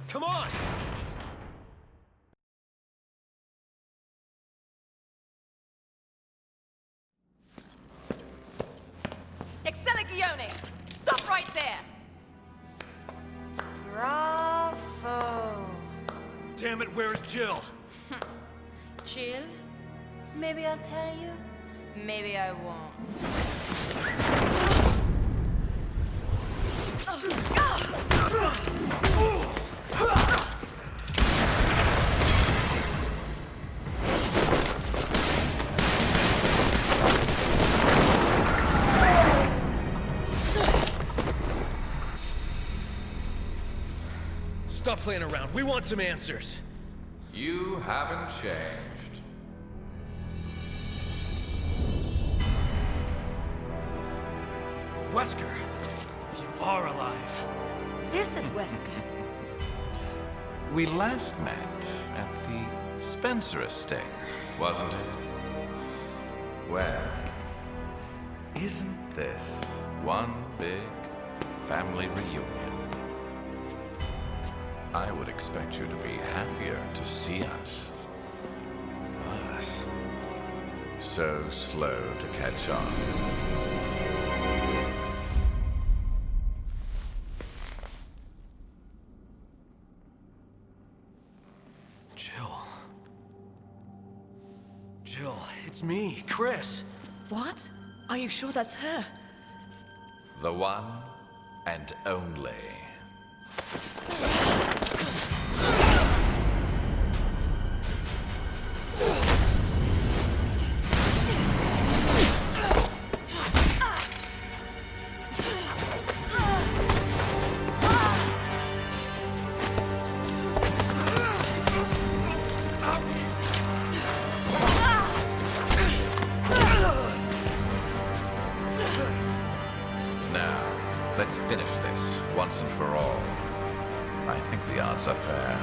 Come on! Excelligione! Stop right there! Bravo! Damn it, where's Jill? Jill? Maybe I'll tell you. Maybe I won't. Stop playing around. We want some answers. You haven't changed. Wesker, you are alive. This is Wesker. We last met at the Spencer estate, wasn't it? Well, isn't this one big family reunion? I would expect you to be happier to see us. Us? So slow to catch on. Jill. Jill, it's me, Chris. What? Are you sure that's her? The one and only. Now, let's finish this once and for all. I think the odds are fair.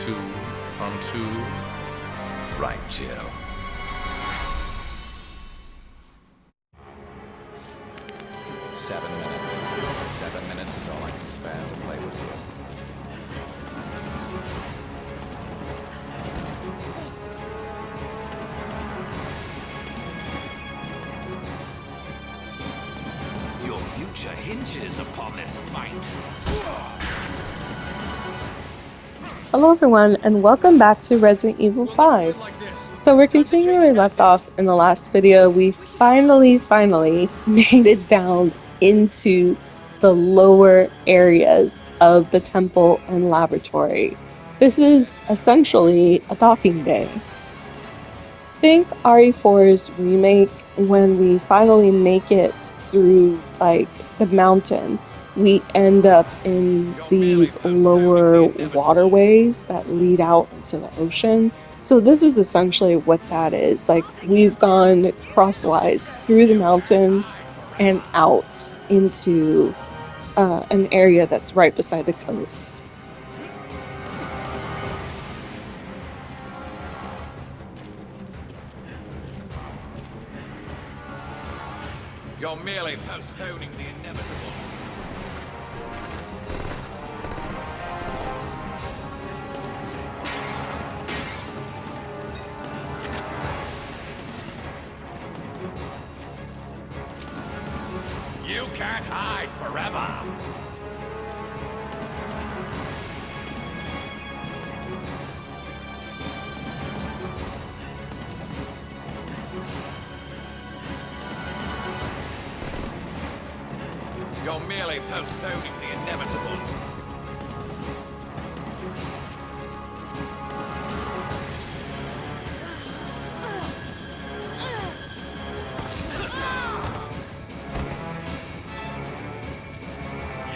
2 on 2. Right, Jill. Seven minutes is all I can spare to play with you. Your future hinges upon this fight. Hello everyone, and welcome back to Resident Evil 5. So we're continuing where we left off in the last video. We finally made it down into the lower areas of the temple and laboratory. This is essentially a docking bay. Think RE4's remake when we finally make it through like the mountain. We end up in these lower waterways that lead out into the ocean. So this is essentially what that is. Like, we've gone crosswise through the mountain and out into an area that's right beside the coast. You're merely postponing the inevitable. You can't hide forever. You're merely postponing the inevitable.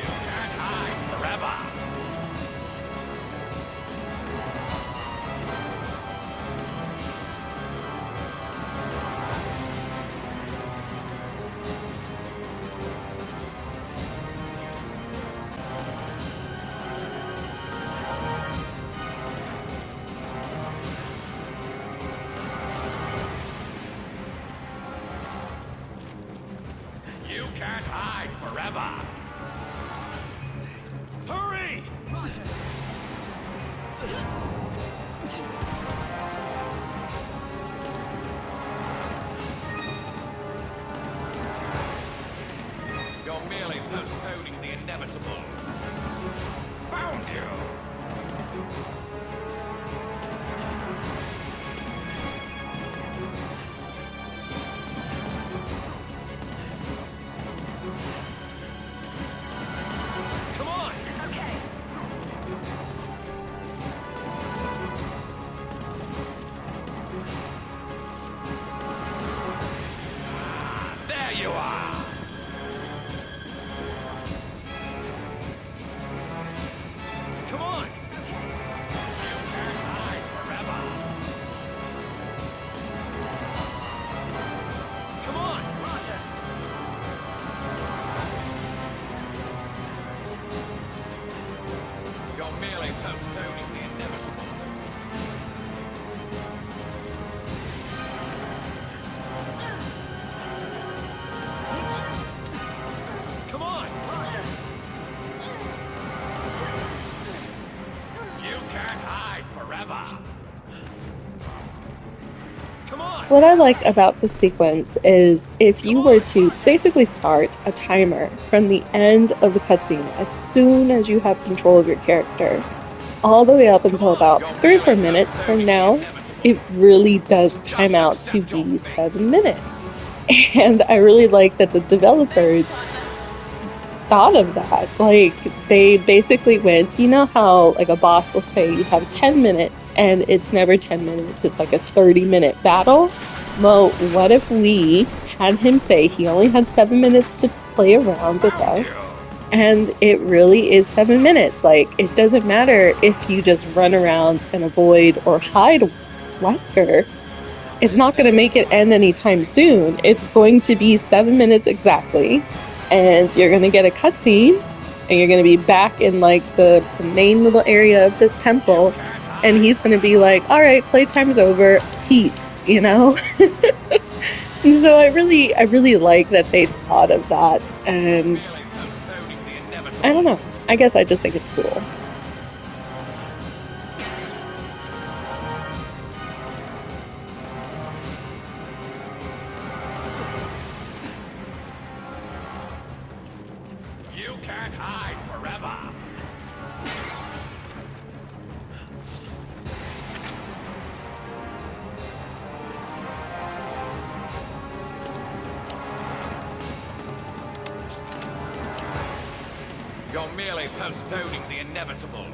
You can't hide forever. You're merely postponing the inevitable. Found you! Come on! Okay. There you are! Come on! You can't hide forever! Come on! You're merely postponing the inevitable. Come on! You can't hide forever! Come on! What I like about this sequence is if you were to basically start a timer from the end of the cutscene as soon as you have control of your character, all the way up until about 3 or 4 minutes from now, it really does time out to be 7 minutes. And I really like that the developers thought of that. Like, they basically went, you know how like a boss will say you have 10 minutes and it's never 10 minutes, it's like a 30-minute battle? Well, what if we had him say he only had 7 minutes to play around with us, and it really is 7 minutes? Like, it doesn't matter if you just run around and avoid or hide Wesker. It's not going to make it end anytime soon. It's going to be 7 minutes exactly, and you're going to get a cutscene, and you're going to be back in like the main little area of this temple, and he's going to be like, all right, playtime's over, peace, you know? So I really like that they thought of that, and Postponing the inevitable. I don't know, I guess I just think it's cool. You can't hide forever! You're merely postponing the inevitable.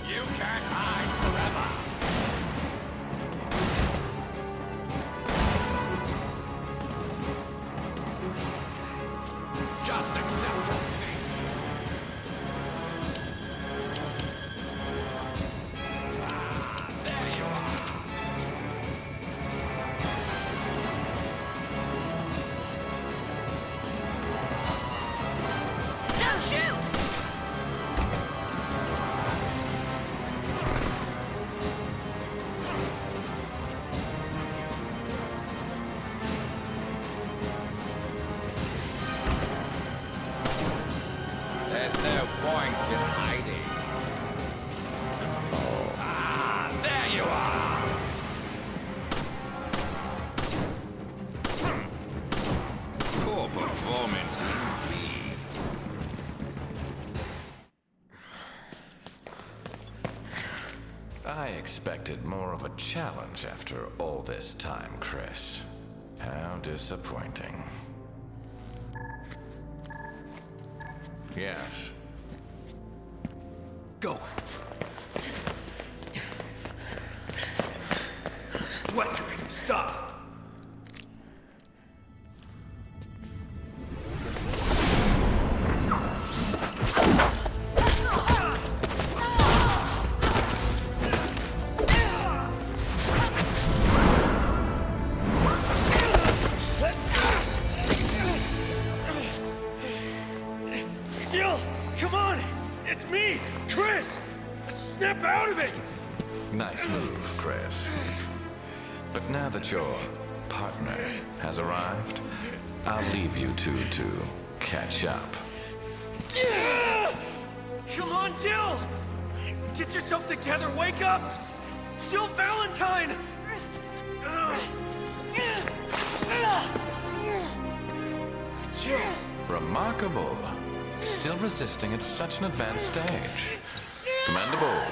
You can't hide forever. Just accept your fate. There you are. Don't shoot! There's no point in hiding. Ah, there you are. Poor performance, indeed. I expected more of a challenge after all this time, Chris. How disappointing. Yes. Go! Wesker, stop! Jill, come on! It's me, Chris! Snap out of it! Nice Nice move, Chris. But now that your partner has arrived, I'll leave you two to catch up. Come on, Jill! Get yourself together, wake up! Jill Valentine! Jill! Remarkable. Still resisting at such an advanced stage. Commendable,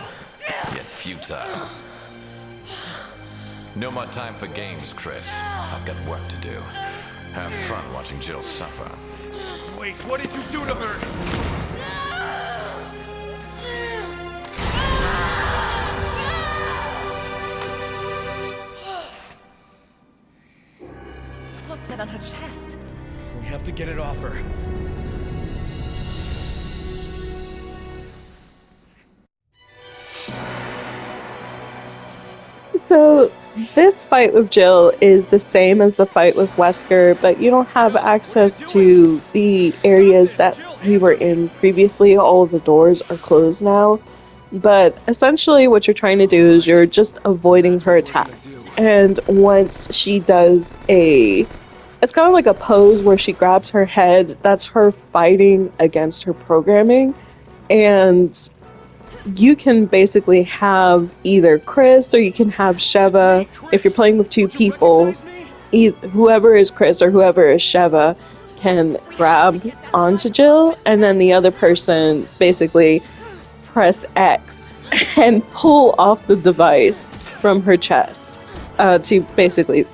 yet futile. No more time for games, Chris. I've got work to do. Have fun watching Jill suffer. Wait, what did you do to her? What's that on her chest? We have to get it off her. So this fight with Jill is the same as the fight with Wesker, but you don't have access to the areas that we were in previously. All of the doors are closed now. But essentially what you're trying to do is you're just avoiding her attacks. And once she does it's kind of like a pose where she grabs her head, that's her fighting against her programming. And you can basically have either Chris or you can have Sheva. If you're playing with two people, whoever is Chris or whoever is Sheva can grab onto Jill, and then the other person basically press X and pull off the device from her chest to basically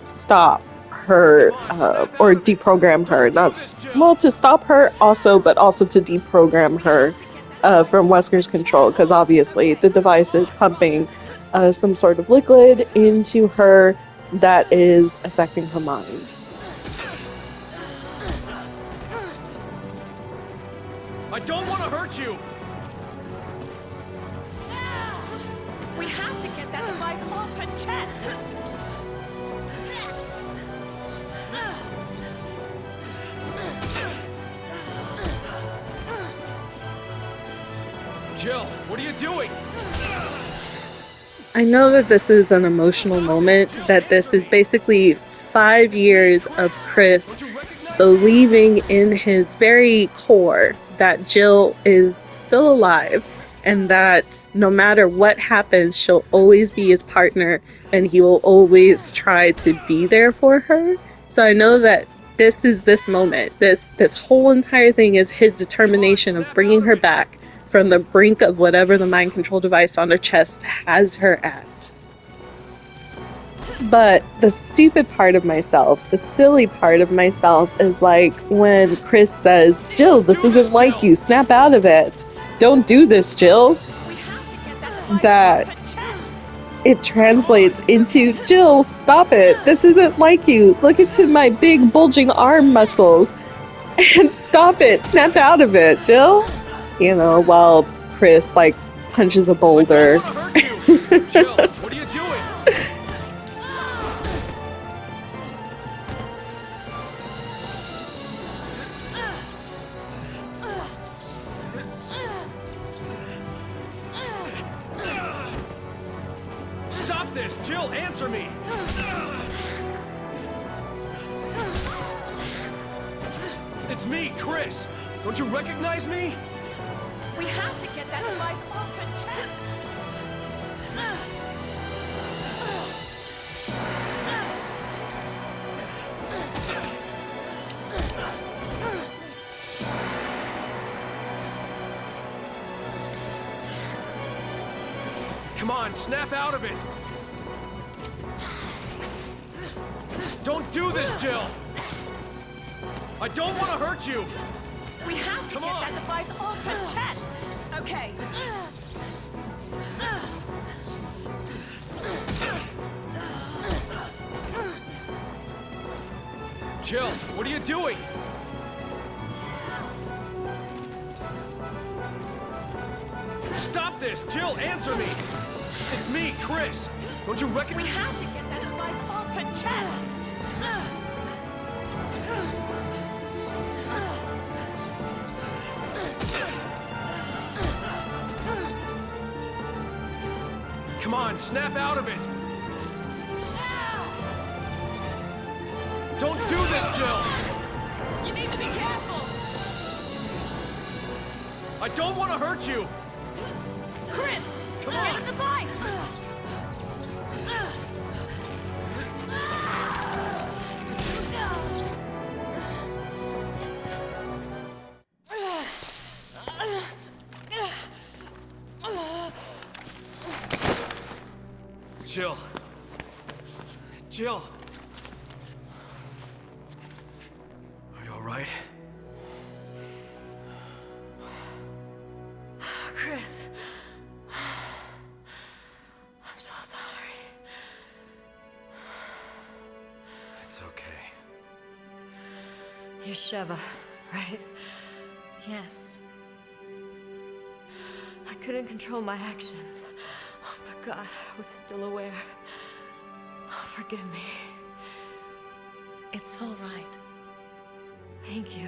stop her or deprogram her. To stop her also, but also to deprogram her from Wesker's control, because obviously the device is pumping some sort of liquid into her that is affecting her mind. I don't want to hurt you! We have to get that device off her chest! Jill, what are you doing? I know that this is an emotional moment, that this is basically 5 years of Chris believing in his very core that Jill is still alive and that no matter what happens, she'll always be his partner and he will always try to be there for her. So I know that this is this moment. This whole entire thing is his determination of bringing her back from the brink of whatever the mind control device on her chest has her at. But the stupid part of myself, the silly part of myself is like when Chris says, Jill, this isn't like you, snap out of it. Don't do this, Jill. That it translates into, Jill, stop it. This isn't like you. Look into my big bulging arm muscles and stop it. Snap out of it, Jill. You know, while Chris like punches a boulder. Jill, what are you doing? Stop this! Jill, answer me! It's me, Chris! Don't you recognize me? We have to get that device off her chest! Come on, snap out of it! Don't do this, Jill! I don't want to hurt you! We have to Come get on. that device off her chest! Okay. Jill, what are you doing? Stop this! Jill, answer me! It's me, Chris! Don't you We recognize? have to get that device off her chest! Come Come on, snap out of it! Don't do this, Jill! You need to be careful! I don't want to hurt you! Chris! Come Get on. in the vise! Jill. Jill. Are you all right? Chris. I'm so sorry. It's okay. You're Sheva, right? Yes. I couldn't control my actions. Oh, but God, I was still aware. Oh, forgive me. It's all right. Thank you.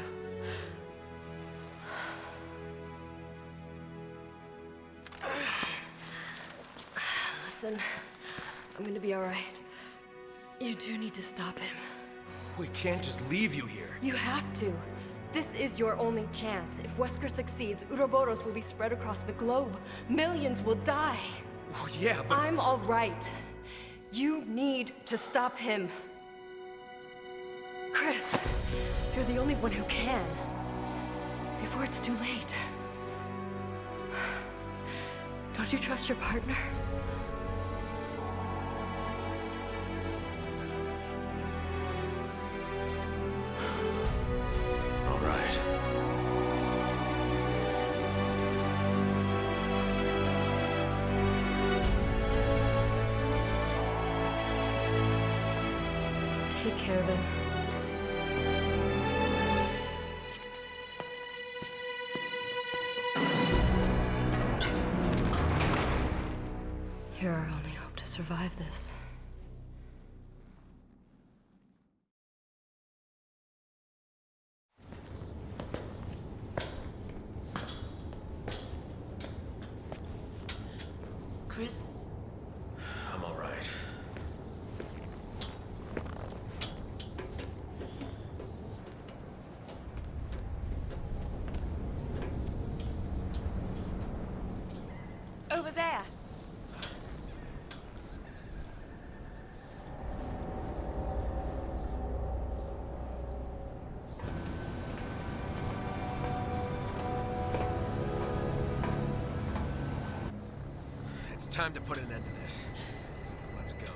Listen, I'm gonna be all right. You do need to stop him. We can't just leave you here. You have to. This is your only chance. If Wesker succeeds, Uroboros will be spread across the globe. Millions will die. Well, yeah, but... I'm all right. You need to stop him. Chris, you're the only one who can. Before it's too late. Don't you trust your partner? All right. Take care of him. You're our only hope to survive this. Chris? I'm all right. Over there. It's time to put an end to this. Let's go.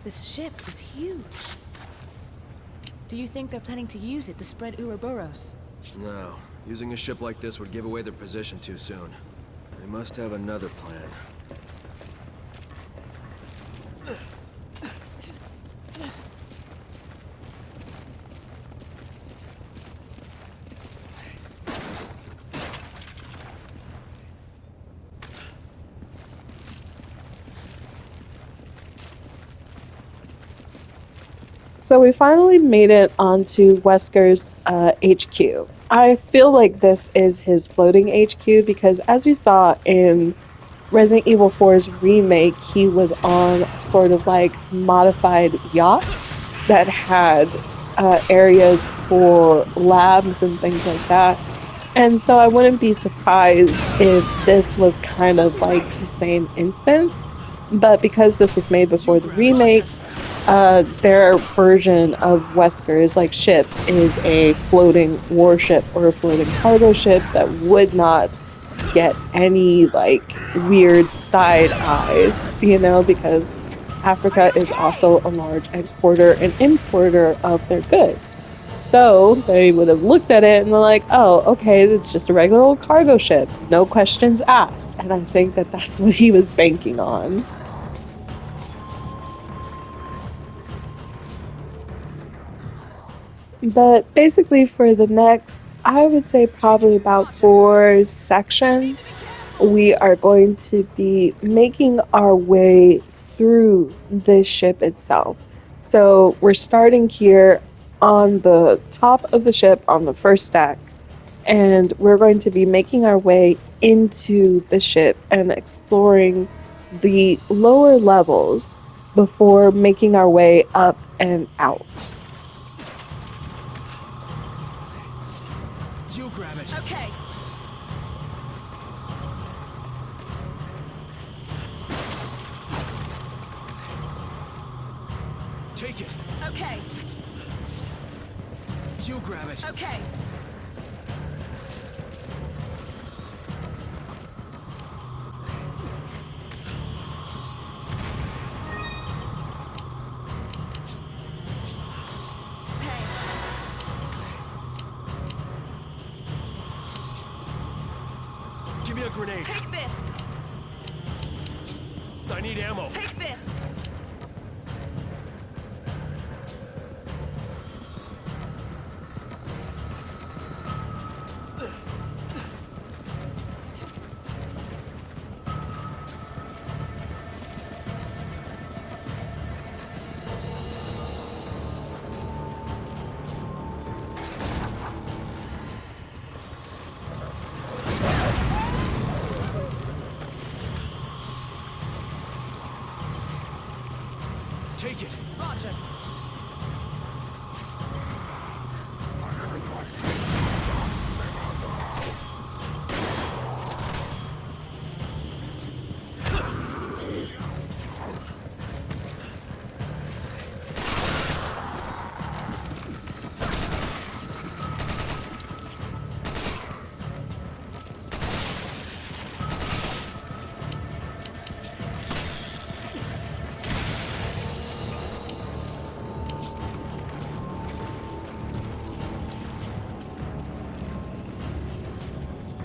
This ship is huge. Do you think they're planning to use it to spread Ouroboros? No. Using a ship like this would give away their position too soon. They must have another plan. So we finally made it onto Wesker's HQ. I feel like this is his floating HQ because as we saw in Resident Evil 4's remake, he was on sort of like modified yacht that had areas for labs and things like that. And so I wouldn't be surprised if this was kind of like the same instance. But because this was made before the remakes, their version of Wesker's like ship is a floating warship or a floating cargo ship that would not get any like weird side eyes, you know, because Africa is also a large exporter and importer of their goods. So they would have looked at it and were like, oh, okay, it's just a regular old cargo ship. No questions asked. And I think that that's what he was banking on. But basically for the next, I would say probably about 4 sections, we are going to be making our way through this ship itself. So we're starting here on the top of the ship on the first deck, and we're going to be making our way into the ship and exploring the lower levels before making our way up and out. You grab it. Okay. Take it. Okay. You grab it. Okay. Give me a grenade. Take this. I need ammo. Take this. Take it. Roger.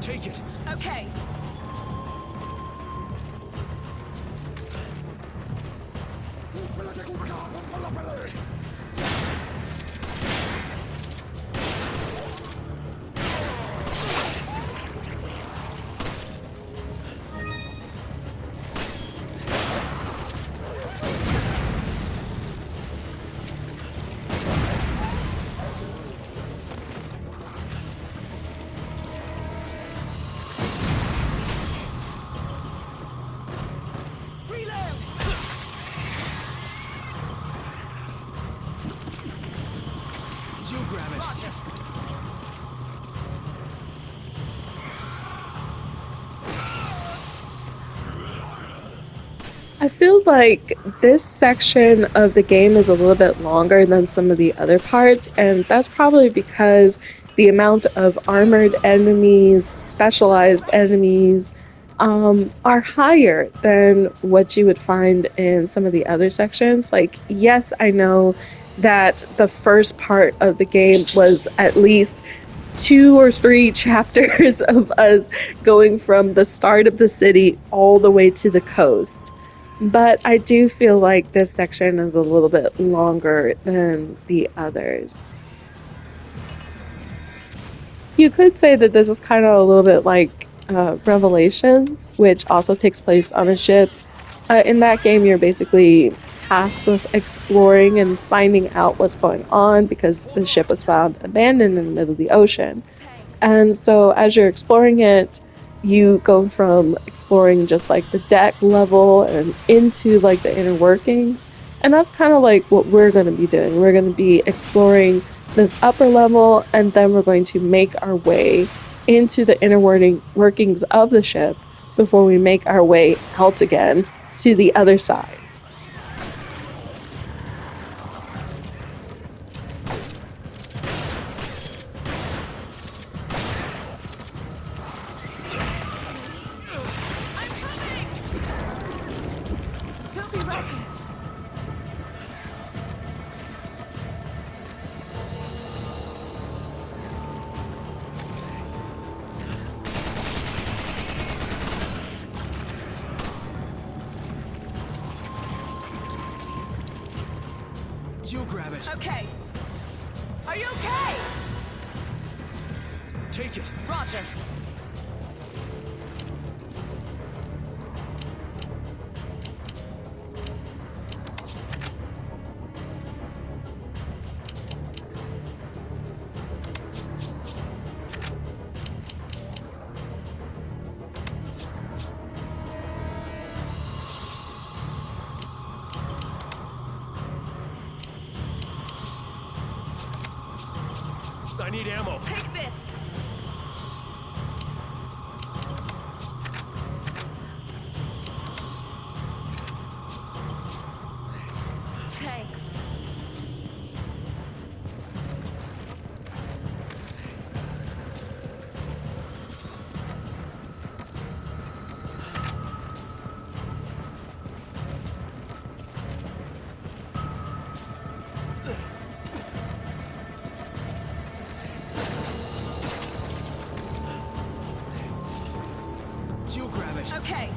Take it. Okay. You grab it. I feel like this section of the game is a little bit longer than some of the other parts, and that's probably because the amount of armored enemies, specialized enemies, are higher than what you would find in some of the other sections. Like, yes, I know that the first part of the game was at least 2 or 3 chapters of us going from the start of the city all the way to the coast. But I do feel like this section is a little bit longer than the others. You could say that this is kind of a little bit like Revelations, which also takes place on a ship. In that game, you're basically tasked with exploring and finding out what's going on because the ship was found abandoned in the middle of the ocean. And so as you're exploring it, you go from exploring just like the deck level and into like the inner workings. And that's kind of like what we're going to be doing. We're going to be exploring this upper level, and then we're going to make our way into the inner workings of the ship before we make our way out again to the other side. Don't be reckless. it! Okay. Are you okay? Take it! Roger. I need ammo. Take this. Thanks. You grab it. Okay.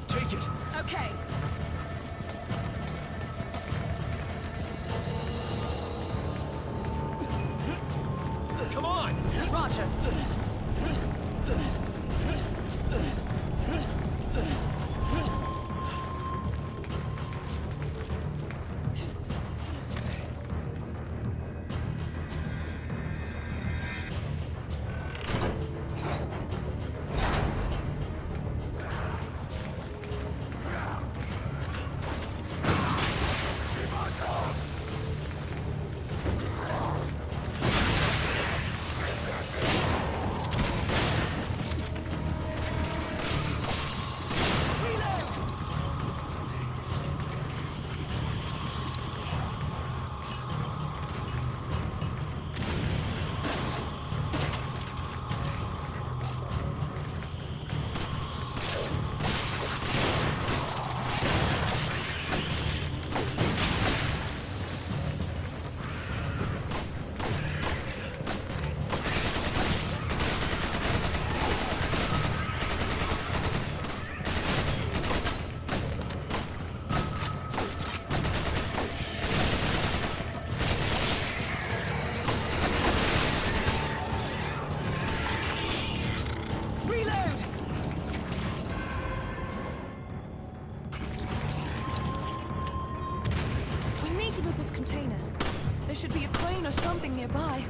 Take it! Okay. Come on! Roger. To move this container. There should be a crane or something nearby.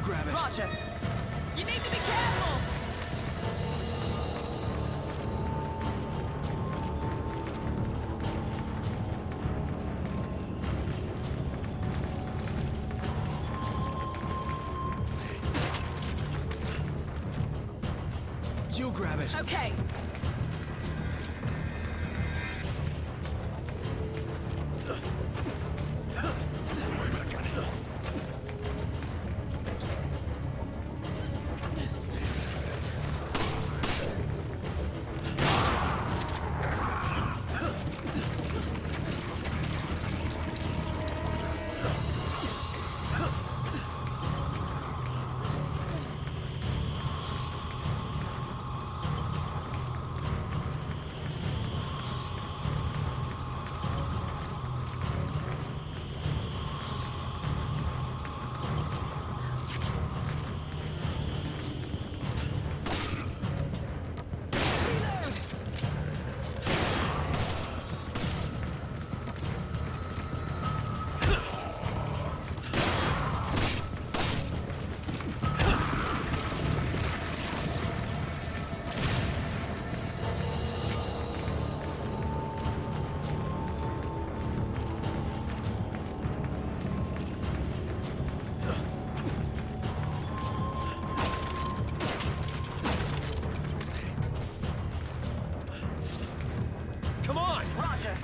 grab it. Roger. You need to be careful! You grab it. Okay. Come on! Roger.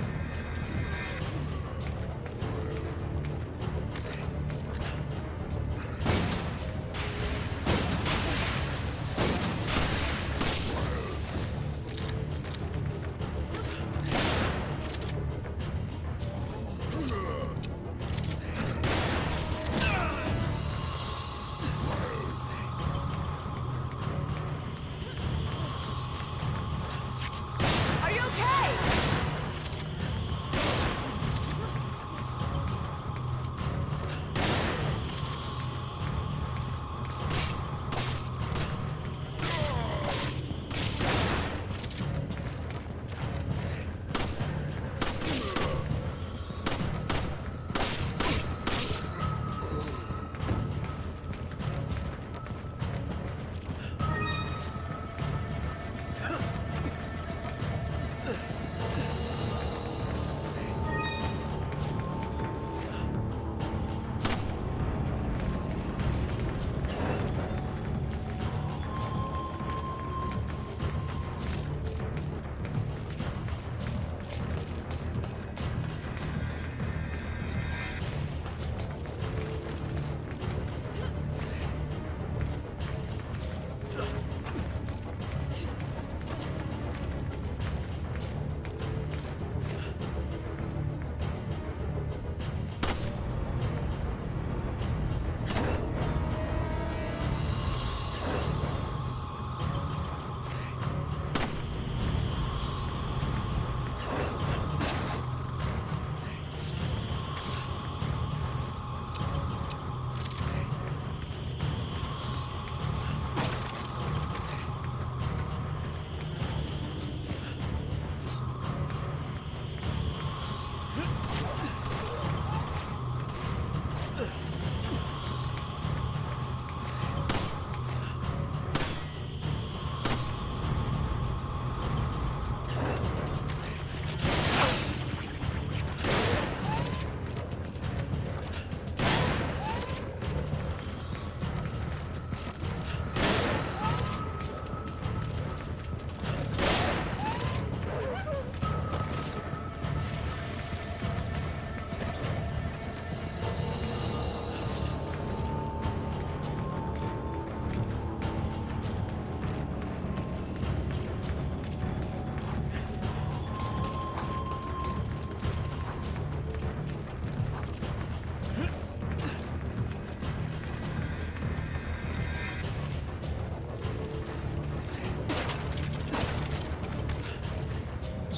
Are you okay?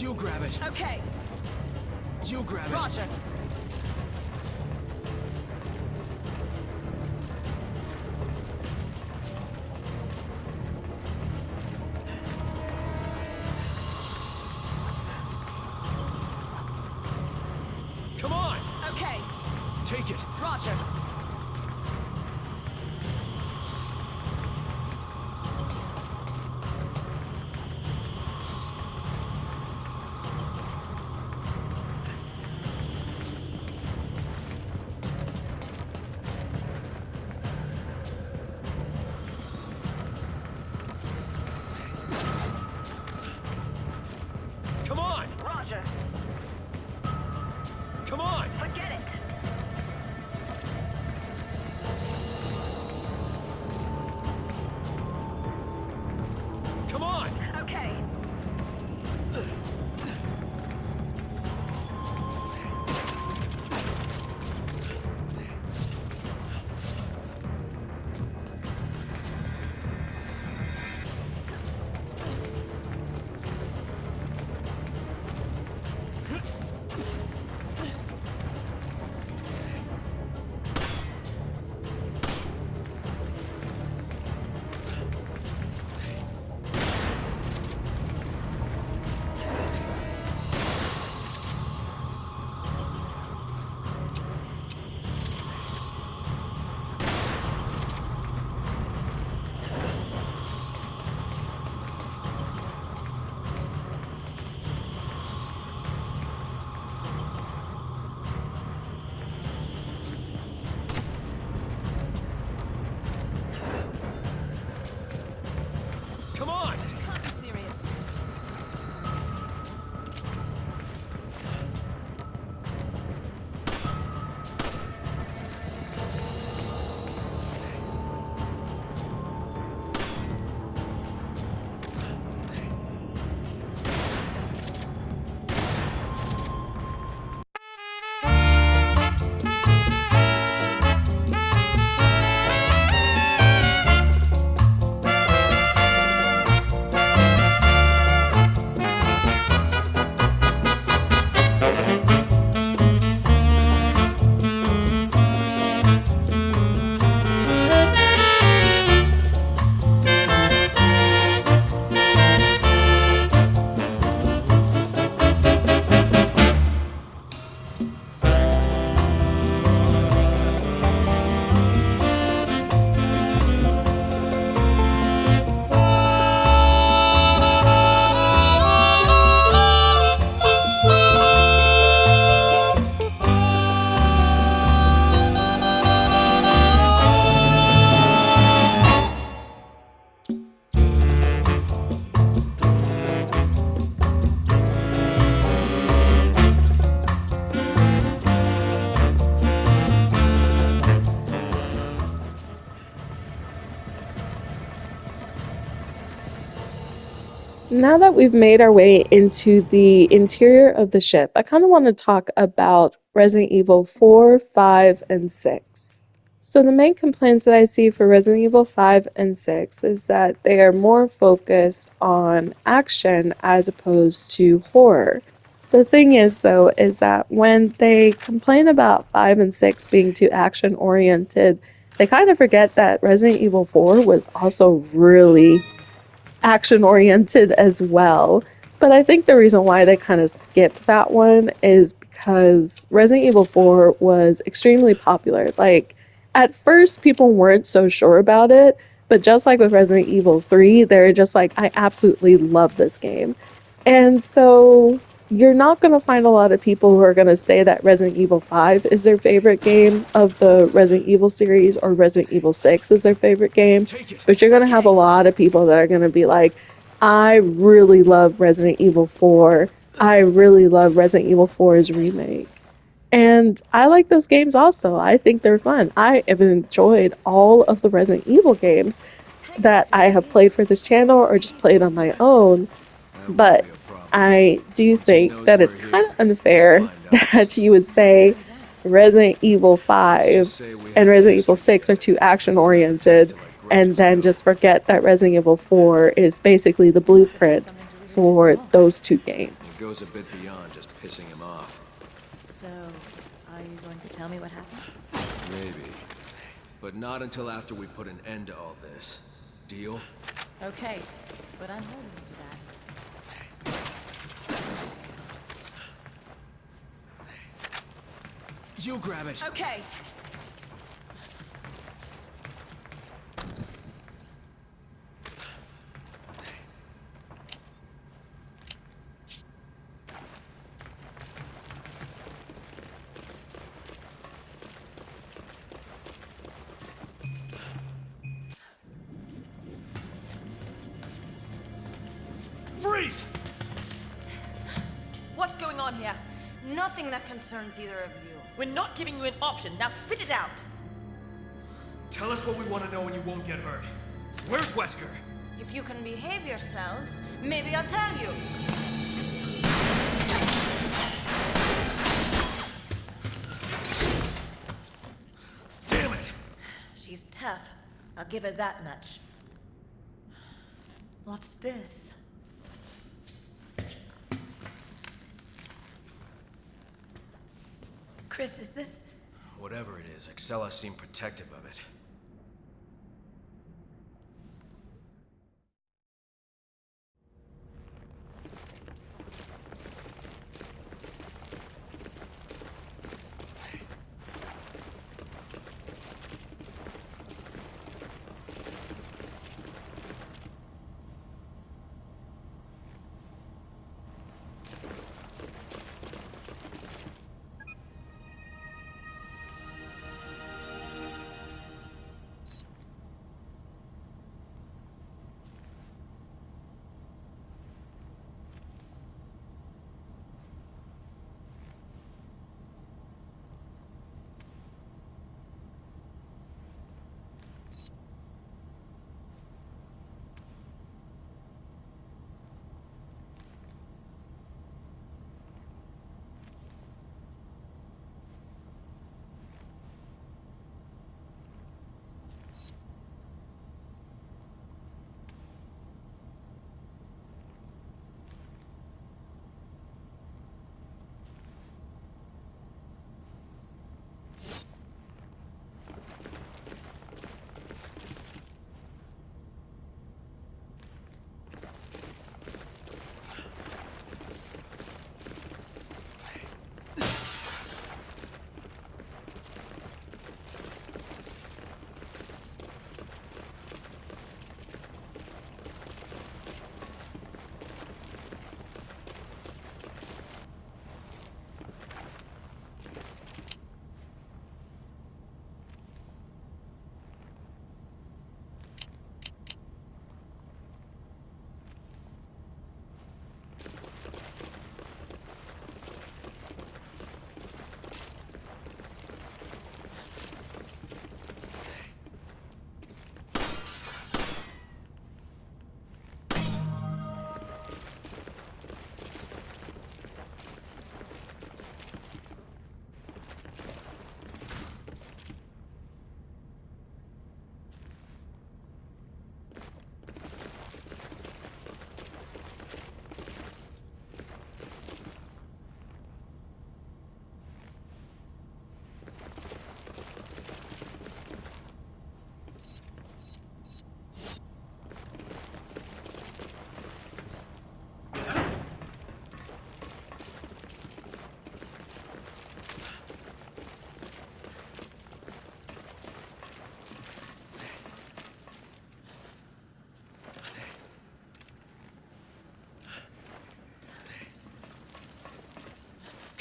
You grab it. Okay. You grab it. Roger. Come on! Okay. Take it. Roger. now that we've made our way into the interior of the ship, I kind of want to talk about Resident Evil 4, 5, and 6. So the main complaints that I see for Resident Evil 5 and 6 is that they are more focused on action as opposed to horror. The thing is, though, is that when they complain about 5 and 6 being too action-oriented, they kind of forget that Resident Evil 4 was also really action-oriented as well. But I think the reason why they kind of skipped that one is because Resident Evil 4 was extremely popular. Like, at first, people weren't so sure about it, but just like with Resident Evil 3, they're just like, I absolutely love this game. And so you're not going to find a lot of people who are going to say that Resident Evil 5 is their favorite game of the Resident Evil series or Resident Evil 6 is their favorite game. But you're going to have a lot of people that are going to be like, I really love Resident Evil 4. I really love Resident Evil 4's remake. And I like those games also. I think they're fun. I have enjoyed all of the Resident Evil games that I have played for this channel or just played on my own. But I do think that it's kind of unfair that you would say Resident Evil 5 and Resident Evil 6 are too action-oriented and then just forget that Resident Evil 4 is basically the blueprint for those two games. It goes a bit beyond just pissing him off. So, are you going to tell me what happened? Maybe. But not until after we put an end to all this. Deal? Okay, but I'm holding you to that. You grab it. Okay. Freeze! What's going on here? Nothing that concerns either of you. We're not giving you an option. Now spit it out. Tell us what we want to know and you won't get hurt. Where's Wesker? If you can behave yourselves, maybe I'll tell you. Damn it! She's tough. I'll give her that much. What's this? Chris, is this... Whatever it is, Excella seemed protective of it.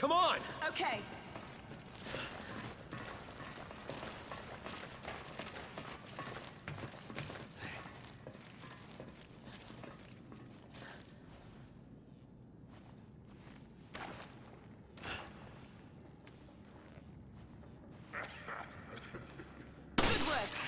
Come on! Okay. Good work.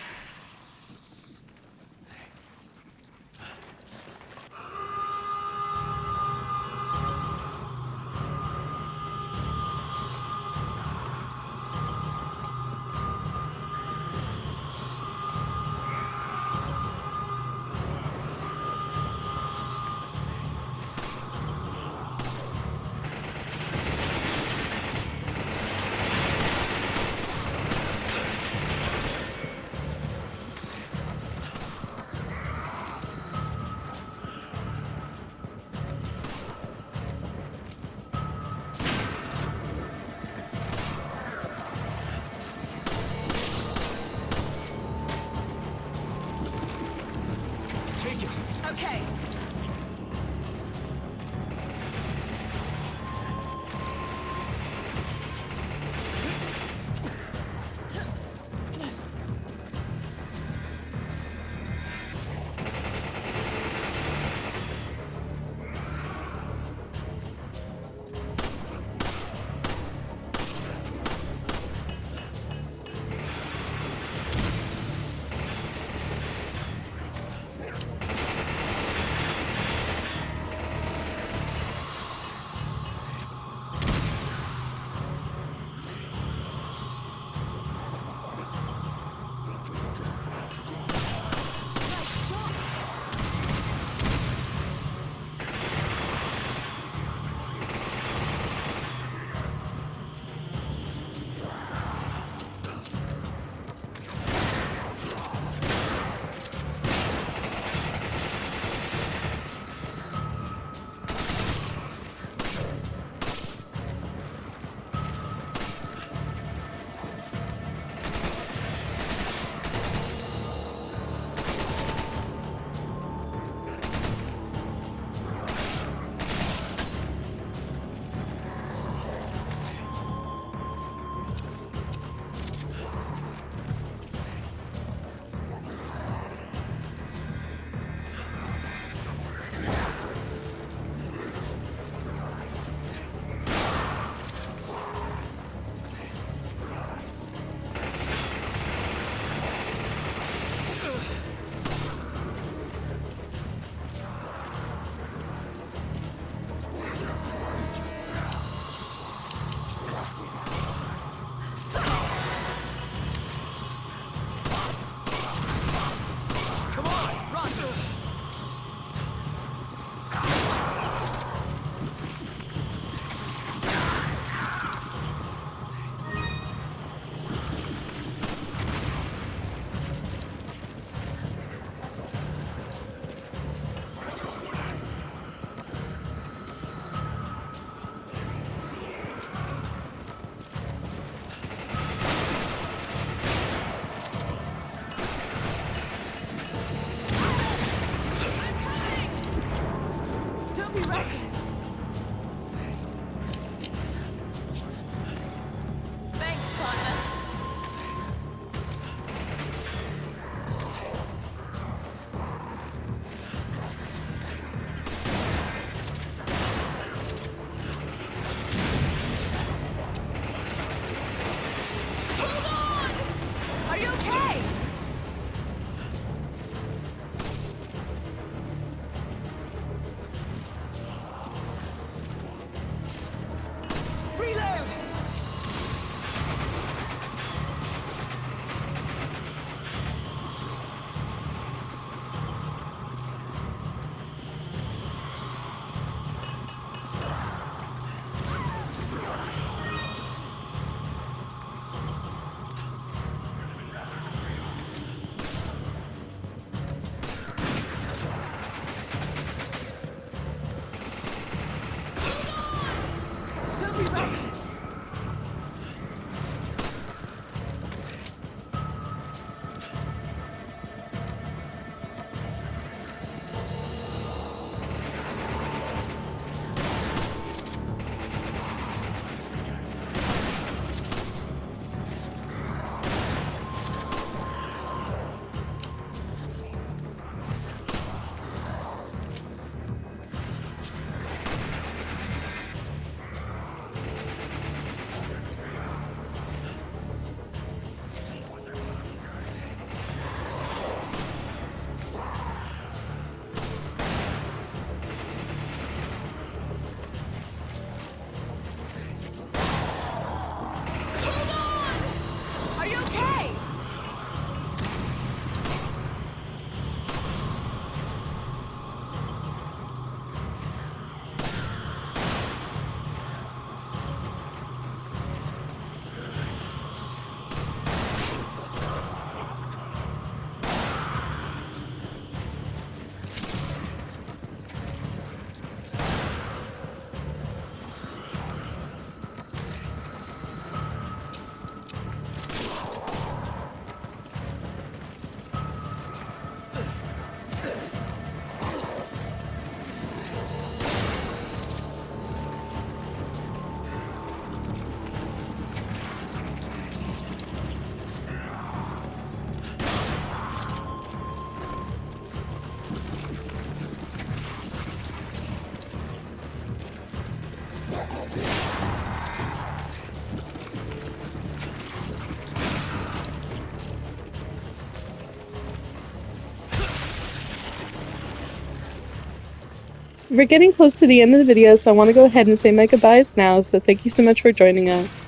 we're getting close to the end of the video, so I want to go ahead and say my goodbyes now. So thank you so much for joining us.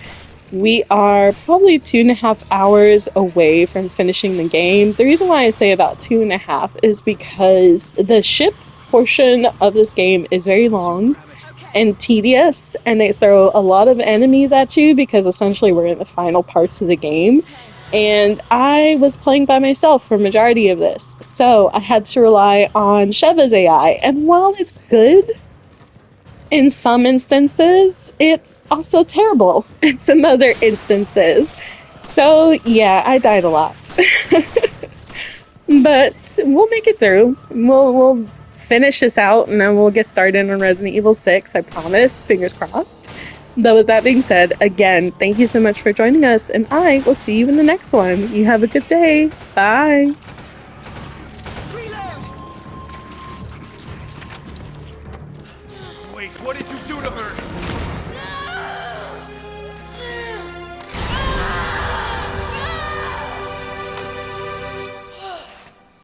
We are probably 2.5 hours away from finishing the game. The reason why I say about 2.5 is because the ship portion of this game is very long and tedious, and they throw a lot of enemies at you because essentially we're in the final parts of the game. And I was playing by myself for a majority of this, so I had to rely on Sheva's AI, and while it's good in some instances, it's also terrible in some other instances. So yeah, I died a lot. But we'll make it through. We'll finish this out, and then we'll get started on Resident Evil 6, I promise. Fingers crossed. Though with that being said, again, thank you so much for joining us, and I will see you in the next one. You have a good day. Bye. Wait, what did you do to her?